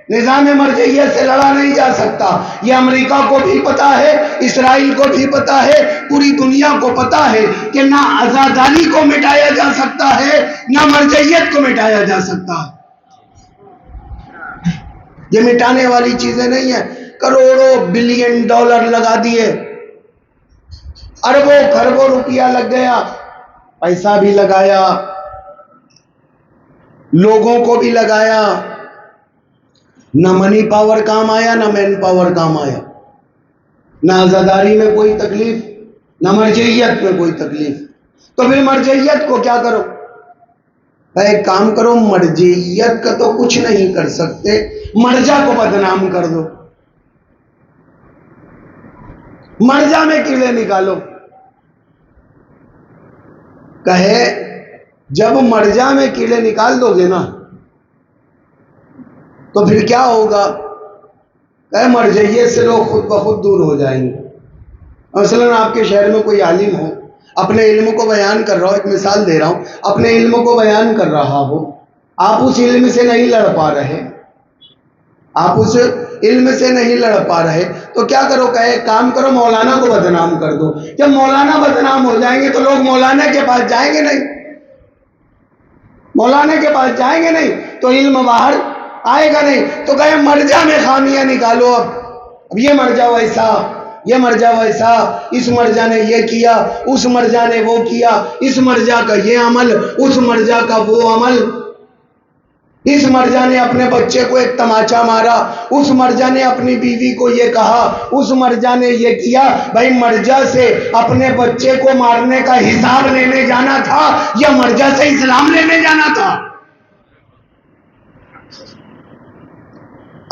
نظام مرجعیت سے لڑا نہیں جا سکتا، یہ امریکہ کو بھی پتا ہے، اسرائیل کو بھی پتا ہے، پوری دنیا کو پتا ہے کہ نہ عزاداری کو مٹایا جا سکتا ہے، نہ مرجعیت کو مٹایا جا سکتا ہے۔ یہ مٹانے والی چیزیں نہیں ہیں۔ کروڑوں بلین ڈالر لگا دیے، اربوں خربوں روپیہ لگ گیا، پیسہ بھی لگایا، لوگوں کو بھی لگایا، نہ منی پاور کام آیا، نہ مین پاور کام آیا، نہ عزاداری میں کوئی تکلیف، نہ مرجعیت میں کوئی تکلیف۔ تو پھر مرجعیت کو کیا کرو؟ ایک کام کرو، مرجعیت کا تو کچھ نہیں کر سکتے، مرجع کو بدنام کر دو، مرجع میں کیڑے نکالو۔ کہے جب مرجع میں کیڑے نکال دو گے نا تو پھر کیا ہوگا؟ کہے مرجعیت سے لوگ خود بخود دور ہو جائیں گے۔ مثلا آپ کے شہر میں کوئی عالم ہو، اپنے علم کو بیان کر رہا ہو، ایک مثال دے رہا ہوں، اپنے علم کو بیان کر رہا ہو، آپ اس علم سے نہیں لڑ پا رہے، آپ اس علم سے نہیں لڑ پا رہے، تو کیا کرو؟ کہے کام کرو، مولانا کو بدنام کر دو۔ جب مولانا بدنام ہو جائیں گے تو لوگ مولانا کے پاس جائیں گے نہیں، مولانا کے پاس جائیں گے نہیں تو علم باہر آئے گا نہیں۔ تو کہے مرجع میں خامیاں نکالو، اب یہ مرجع ویسا، یہ مرجع ویسا، اس مرجع نے یہ کیا، اس مرجع نے وہ کیا، اس مرجع کا یہ عمل، اس مرجع کا وہ عمل، اس مرجع نے اپنے بچے کو ایک تماچا مارا، اس مرجع نے اپنی بیوی کو یہ کہا، اس مرجع نے یہ کیا۔ بھائی مرجع سے اپنے بچے کو مارنے کا حساب لینے جانا تھا یا مرجع سے اسلام لینے جانا تھا؟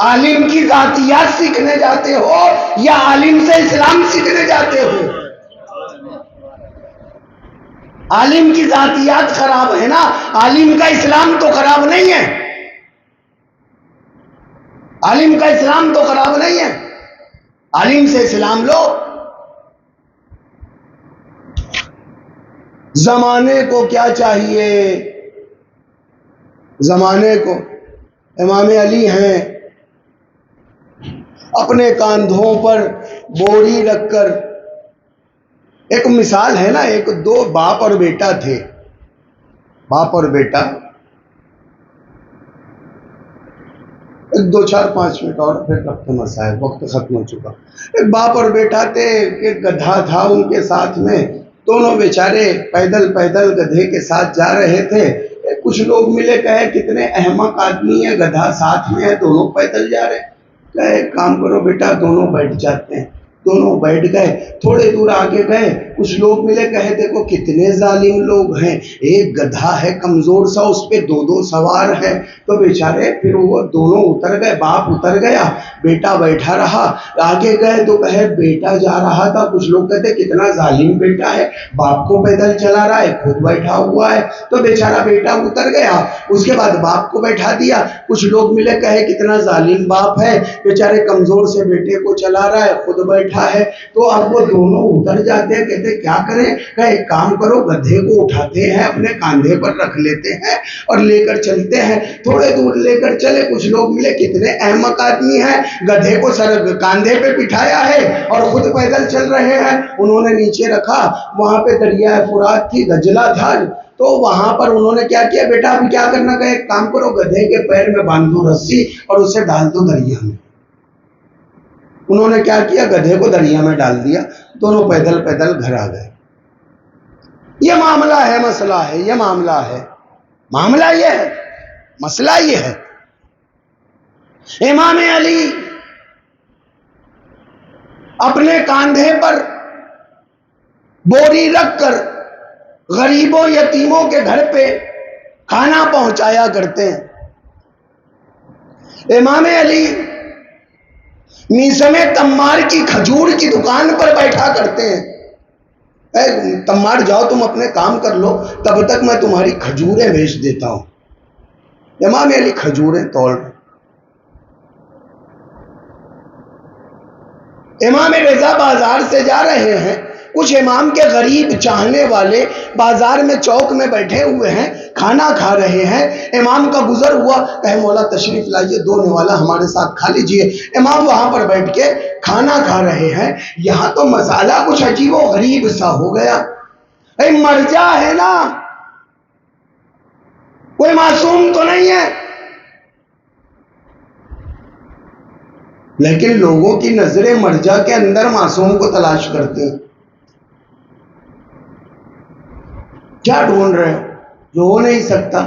عالم کی ذاتیات سیکھنے جاتے ہو یا عالم سے اسلام سیکھنے جاتے ہو؟ عالم کی ذاتیات خراب ہے نا، عالم کا اسلام تو خراب نہیں ہے، عالم کا اسلام تو خراب نہیں ہے، عالم سے اسلام لو۔ زمانے کو کیا چاہیے؟ زمانے کو امام علی ہیں، اپنے کاندھوں پر بوری رکھ کر، ایک مثال ہے نا، ایک دو باپ اور بیٹا تھے، باپ اور بیٹا، ایک 2-4-5 منٹ اور پھر وقت مسائل، وقت ختم ہو چکا۔ ایک باپ اور بیٹا تھے، ایک گدھا تھا ان کے ساتھ میں، دونوں بیچارے پیدل پیدل گدھے کے ساتھ جا رہے تھے۔ کچھ لوگ ملے، کہے کتنے احمق آدمی ہے، گدھا ساتھ میں ہے، دونوں پیدل جا رہے ہیں۔ کہے ایک کام کرو بیٹا، دونوں بیٹھ جاتے ہیں۔ دونوں بیٹھ گئے، تھوڑے دور آگے گئے، کچھ لوگ ملے، کہے دیکھو کتنے ظالم لوگ ہیں، ایک گدھا ہے کمزور سا، اس پہ دو سوار ہیں۔ تو بیچارے پھر وہ دونوں اتر گئے، باپ اتر گیا، بیٹا بیٹھا رہا۔ آگے گئے تو کہے بیٹا جا رہا تھا، کچھ لوگ کہتے کتنا ظالم بیٹا ہے، باپ کو پیدل چلا رہا ہے، خود بیٹھا ہوا ہے۔ تو بیچارہ بیٹا اتر گیا، اس کے بعد باپ کو بیٹھا دیا۔ کچھ لوگ ملے، کہے کتنا ظالم باپ ہے، بیچارے کمزور سے بیٹے کو چلا رہا ہے، خود بیٹھا ہے۔ تو اب وہ دونوں اتر جاتے ہیں، کہتے کیا کریں؟ کہ ایک کام کرو، گدھے کو اٹھاتے ہیں، اپنے کاندھے پر رکھ لیتے ہیں اور لے کر چلتے ہیں۔ تھوڑے دور لے کر چلے، کچھ لوگ ملے، کتنے احمق آدمی ہیں، گدھے کو سر کاندھے پہ بٹھایا ہے اور خود پیدل چل رہے ہیں۔ انہوں نے نیچے رکھا، وہاں پہ دریائے فرات تھی، دجلہ تھا، تو وہاں پر انہوں نے کیا کیا، بیٹا اب کیا کرنا، کہ ایک کام کرو، گدھے کے پیر میں باندھو رسی اور اسے ڈال دو دریا میں۔ انہوں نے کیا کیا، گدھے کو دریا میں ڈال دیا، دونوں پیدل پیدل گھر آ گئے۔ یہ معاملہ ہے، مسئلہ ہے، یہ معاملہ ہے، معاملہ یہ ہے، مسئلہ یہ ہے۔ امام علی اپنے کاندھے پر بوری رکھ کر غریبوں یتیموں کے گھر پہ کھانا پہنچایا کرتے ہیں۔ امام علی میسم تمار کی کھجور کی دکان پر بیٹھا کرتے ہیں۔ اے تمار جاؤ، تم اپنے کام کر لو، تب تک میں تمہاری کھجوریں بیچ دیتا ہوں۔ امام علی کھجوریں توڑ رہے۔ امام رضا بازار سے جا رہے ہیں، کچھ امام کے غریب چاہنے والے بازار میں چوک میں بیٹھے ہوئے ہیں، کھانا کھا رہے ہیں۔ امام کا گزر ہوا، کہے مولا تشریف لائیے، دو نوالا ہمارے ساتھ کھا لیجئے۔ امام وہاں پر بیٹھ کے کھانا کھا رہے ہیں، یہاں تو مسئلہ کچھ عجیب و غریب سا ہو گیا۔ مرجع ہے نا، کوئی معصوم تو نہیں ہے، لیکن لوگوں کی نظریں مرجع کے اندر معصوم کو تلاش کرتے ہیں۔ کیا ڈھونڈ رہے ہو؟ جو ہو نہیں سکتا،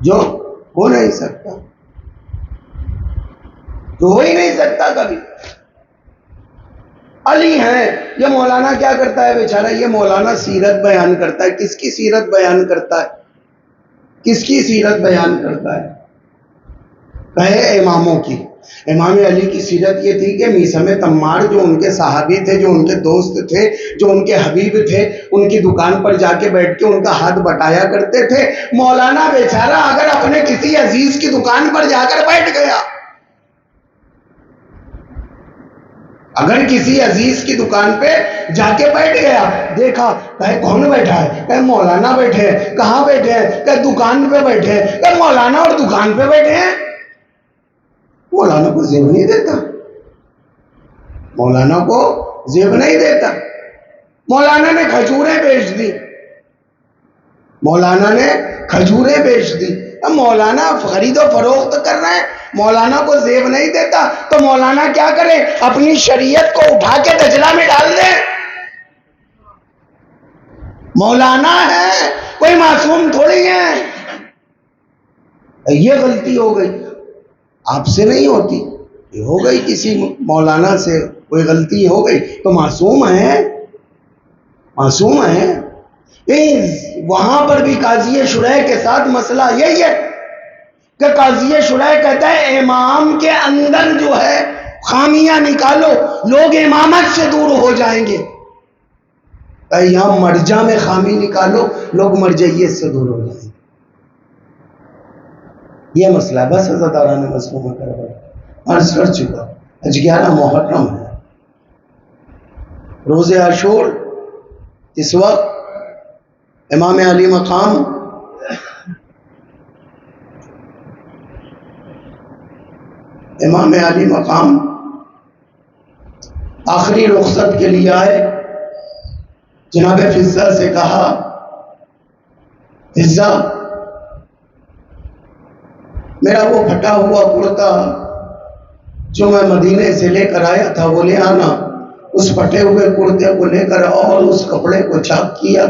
جو ہو نہیں سکتا، جو ہو ہی نہیں سکتا کبھی۔ علی ہیں، یہ مولانا کیا کرتا ہے بیچارہ، یہ مولانا سیرت بیان کرتا ہے۔ کس کی سیرت بیان کرتا ہے؟ کس کی سیرت بیان کرتا ہے؟ کہے اماموں کی۔ امام علی کی سیرت یہ تھی کہ میسم تمار جو ان کے صحابی تھے، جو ان کے دوست تھے، جو ان کے حبیب تھے، ان کی دکان پر جا کے بیٹھ کے ان کا ہاتھ بٹایا کرتے تھے۔ مولانا بیچارہ اگر اپنے کسی عزیز کی دکان پر جا کر بیٹھ گیا، اگر کسی عزیز کی دکان پہ جا کے بیٹھ گیا، دیکھا، کہے کون بیٹھا ہے، کہے مولانا بیٹھے ہیں۔ کہاں بیٹھے ہیں؟ کہے دکان پہ بیٹھے ہیں۔ کہے مولانا اور دکان پہ بیٹھے ہیں؟ مولانا کو زیب نہیں دیتا، مولانا کو زیب نہیں دیتا۔ مولانا نے کھجوریں بیچ دی، مولانا نے کھجوریں بیچ دی۔ اب مولانا خرید و فروخت کر رہے ہیں، مولانا کو زیب نہیں دیتا، تو مولانا کیا کرے؟ اپنی شریعت کو اٹھا کے دجلہ میں ڈال دے۔ مولانا ہے، کوئی معصوم تھوڑی ہے۔ یہ غلطی ہو گئی، آپ سے نہیں ہوتی، یہ ہو گئی کسی مولانا سے، کوئی غلطی ہو گئی تو معصوم ہے، معصوم ہے۔ وہاں پر بھی قاضی شریح کے ساتھ مسئلہ یہی ہے کہ قاضی شرح کہتا ہے امام کے اندر جو ہے خامیاں نکالو، لوگ امامت سے دور ہو جائیں گے۔ یہاں مرجع میں خامی نکالو، لوگ مرجعیت سے دور ہو جائیں گے۔ یہ مسئلہ ہے۔ بس حضرت آران مظلوم کربلا عرض کر چکا، آج 11 محرم ہے، روز عاشور۔ اس وقت امام علی مقام آخری رخصت کے لیے آئے۔ جناب فضہ سے کہا، فضہ میرا وہ پھٹا ہوا کرتا جو میں مدینے سے لے کر آیا تھا وہ لے آنا۔ اس پھٹے ہوئے کرتے کو لے کر اور اس کپڑے کو چاک کیا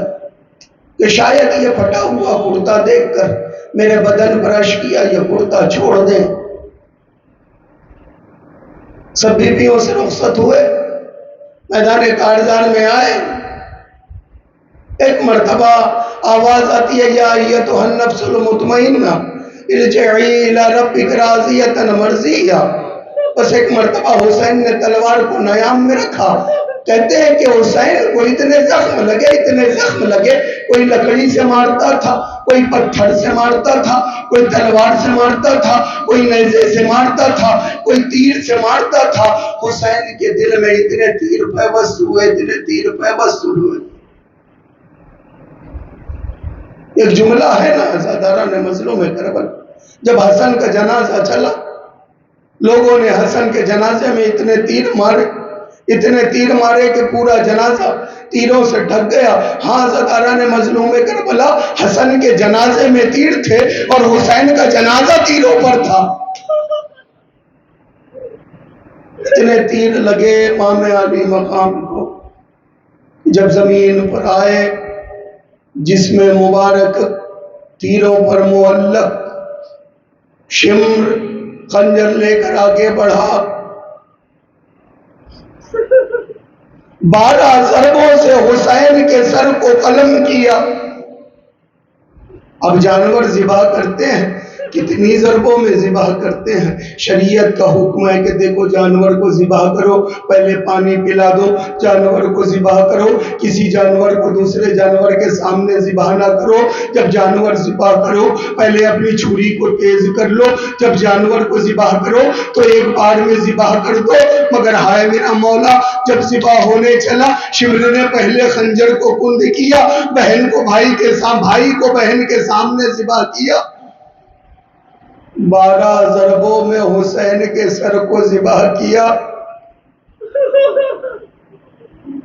کہ شاید یہ پھٹا ہوا کرتا دیکھ کر میرے بدن پر عرش کیا یہ کرتا چھوڑ دے۔ سب بیویوں سے رخصت ہوئے، میدان کارزار میں آئے۔ ایک مرتبہ آواز آتی ہے، یا ایتھا النفس المطمئنہ ارجعی الی ربک راضیۃ مرضیہ۔ بس ایک مرتبہ حسین نے تلوار کو نیام میں رکھا۔ کہتے ہیں کہ حسین کو اتنے زخم لگے، کوئی لکڑی سے مارتا تھا، کوئی پتھر سے مارتا تھا، کوئی تلوار سے مارتا تھا، کوئی نیزے سے مارتا تھا، کوئی تیر سے مارتا تھا۔ حسین کے دل میں اتنے تیر پیوست ہوئے۔ ایک جملہ ہے نا عزاداران مظلوم کربلا، جب حسن کا جنازہ چلا، لوگوں نے حسن کے جنازے میں اتنے تیر مارے کہ پورا جنازہ تیروں سے ڈھک گیا۔ ہاں عزاداران مظلوم کربلا، حسن کے جنازے میں تیر تھے اور حسین کا جنازہ تیروں پر تھا۔ اتنے تیر لگے امام علی مقام کو، جب زمین پر آئے جسم مبارک تیروں پر معلق، شمر خنجر لے کر آگے بڑھا، 12 ضربوں سے حسین کے سر کو قلم کیا۔ اب جانور ذبح کرتے ہیں، کتنی ضربوں میں ذبح کرتے ہیں۔ شریعت کا حکم ہے کہ دیکھو جانور کو ذبح کرو، پہلے پانی پلا دو، جانور کو ذبح کرو، کسی جانور کو دوسرے جانور کے سامنے ذبح نہ کرو۔ جب جانور ذبح کرو پہلے اپنی چھری کو تیز کر لو، جب جانور کو ذبح کرو تو ایک بار میں ذبح کر دو۔ مگر ہائے میرا مولا، جب ذبح ہونے چلا، شمر نے پہلے خنجر کو کند کیا، بہن کو بھائی کو بہن کے سامنے ذبح کیا۔ 12 ضربوں میں حسین کے سر کو ذبح کیا۔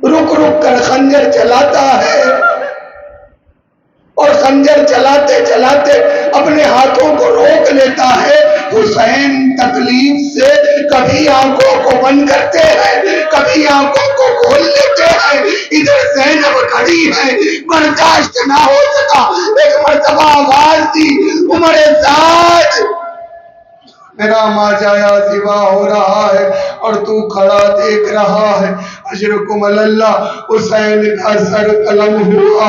رک کر خنجر چلاتا ہے اور خنجر چلاتے اپنے ہاتھوں کو روک لیتا ہے۔ حسین تکلیف سے کبھی آنکھوں کو بند کرتے ہیں، کبھی آنکھوں کو کھول لیتے ہیں۔ ادھر زینب کھڑی ہے، برداشت نہ ہو سکا، ایک مرتبہ آواز دی، عمر زاج میرا ماجایا ذبح ہو رہا ہے اور تو کھڑا دیکھ رہا ہے۔ اشرکم اللہ، حسین کا سر قلم ہوا،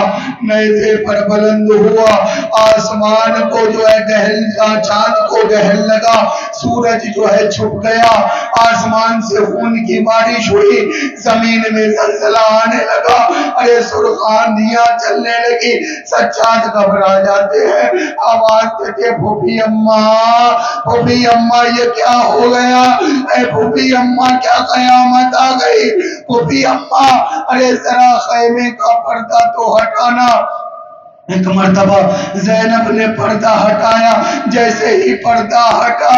نیزے پر بلند ہوا، آسمان کو جو ہے گہل، چاند کو گہل لگا، سورج جو ہے چھپ گیا، آسمان سے خون کی بارش ہوئی، زمین میں زلزلہ آنے لگا، ارے سرخاندیاں چلنے لگی، سجاد گھبرا جاتے ہیں، آواز دیتے پھوپھی اماں یہ کیا ہو گیا؟ اے پھوپھی اماں کیا قیامت آ گئی؟ پھوپھی اماں ارے ذرا خیمے کا پردہ تو ہٹانا۔ ایک مرتبہ زینب نے پردہ ہٹایا، جیسے ہی پردہ ہٹا،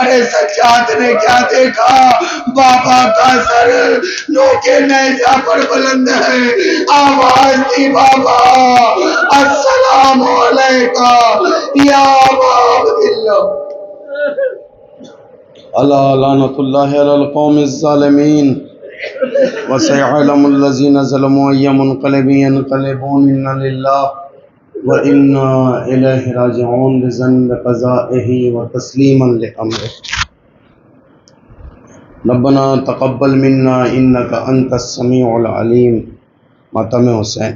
ارے سجاد نے کیا دیکھا؟ بابا کا سر نوکے نیزہ پر بلند ہے۔ آواز دی، بابا السلام علیکہ یا ابا عبداللہ۔ الا لعنۃ اللہ علی القوم الظالمین وسيعلم الذين ظلموا أي منقلب ينقلبون إنا لله وإنا إليه راجعون بذنب قضائه وتسليما لأمره ربنا تقبل منا إنك أنت السميع العليم۔ ماتم حسین۔